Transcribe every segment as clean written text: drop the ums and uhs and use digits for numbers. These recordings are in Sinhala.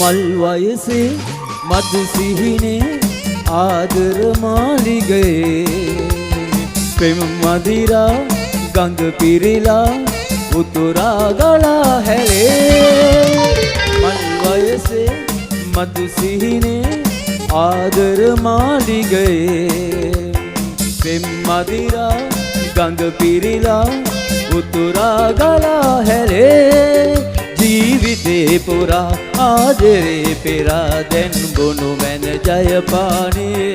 මල් වයසේ මදු සිහිනේ ආදර මාලිගයේ ප්‍රේම මදිරා ගඟ පිරිලා උතුරා ගලා හැලේ මල් වයසේ මදු සිහිනේ ආදර මාලිගයේ ප්‍රේම මදිරා ගඟ පිරිලා උතුරා ගලා හැලේ ජීවිතේ පුරා ආදරේ පෙරා දැන් බොනු මැන ජයපානේ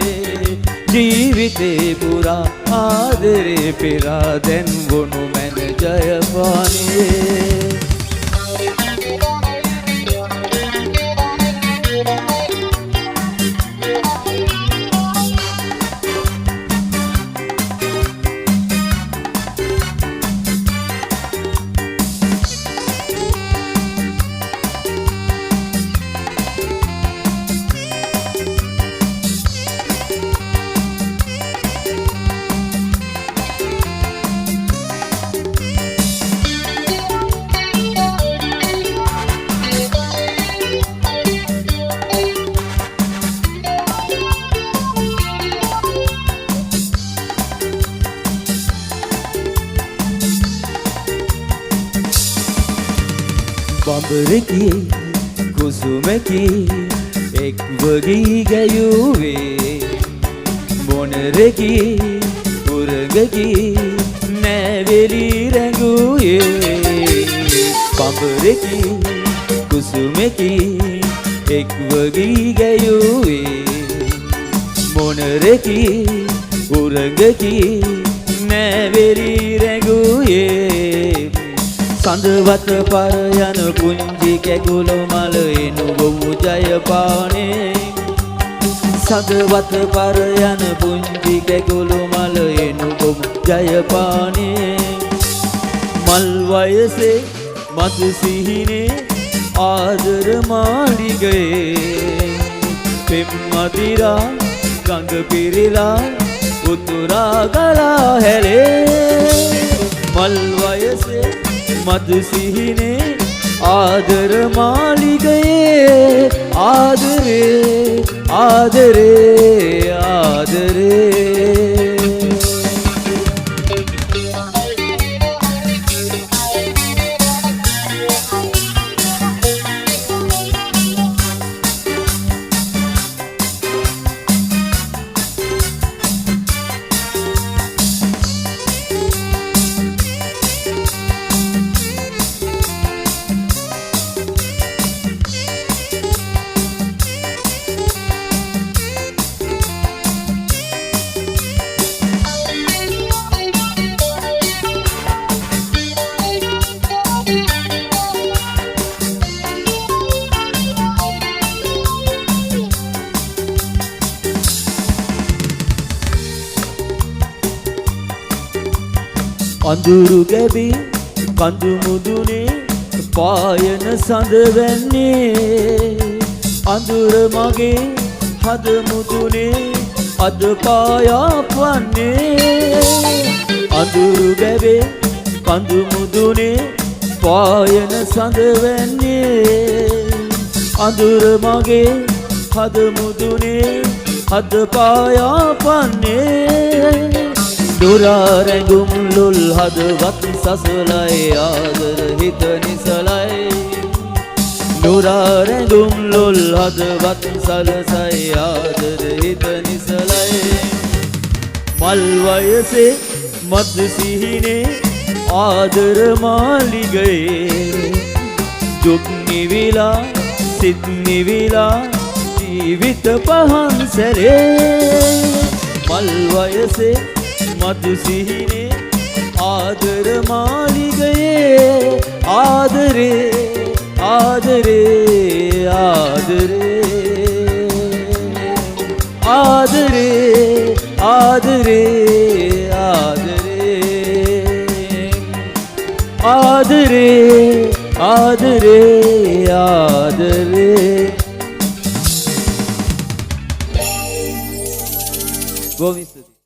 ජීවිතේ පුරා ආදරේ පෙරා දැන් බොනු මැන ජයපානේ බඹරකි කුසුමකි එක්වගී ගැයුවේ මොනරකි උරගකි නැවෙලි රැඟුවේ බඹරකි කුසුමකි එක්වගී ගැයුවේ මොනරකි උරගකි නැවෙලි රැඟුවේ සඳවත පර යන පුංචි කැකුළු මල එනුගොමු ජයපානේ සඳවත පර යන පුංචි කැකුළු මල එනුගොමු ජයපානේ මල් වයසේ මතු සිහිනේ ආදර මාලිගයේ පෙම් මදිරා ගඟ පිරිලා උතුරා ගලා හැලේ මල් වයසේ මදු සිහිනේ ආදර මාලිගයේ ආදරේ ආදරේ ආදරේ අඳුරු ගැබි කඳු මුදුනේ පායන සඳ වැන්නේ අඳුර මගේ හද මුදුනේ අද පායාප් වන්නේ අඳුරු ගැබේ කඳු මුදුනේ පායන සඳ වැන්නේ අඳුර මගේ හද මුදුනේ අද පායාප් වන්නේ දුරා රැඟුම් ලුල් හදවත් සසලයි ආදර හිත නිසලයි දුරා රැඟුම් ලුල් හදවත් සලසයි ආදර හිත නිසලයි මල් වයසේ මදු සිහිනේ ආදර මාලිගයේ දුක් නිවිලා සිත් නිවිලා ජීවිත පහන් සැරේ මල් වයසේ මధు සිහිනේ ආදර මාලිගයේ ආදරේ ආදරේ ආදරේ ආදරේ ආදරේ ආදරේ ආදරේ ගෝවින්ද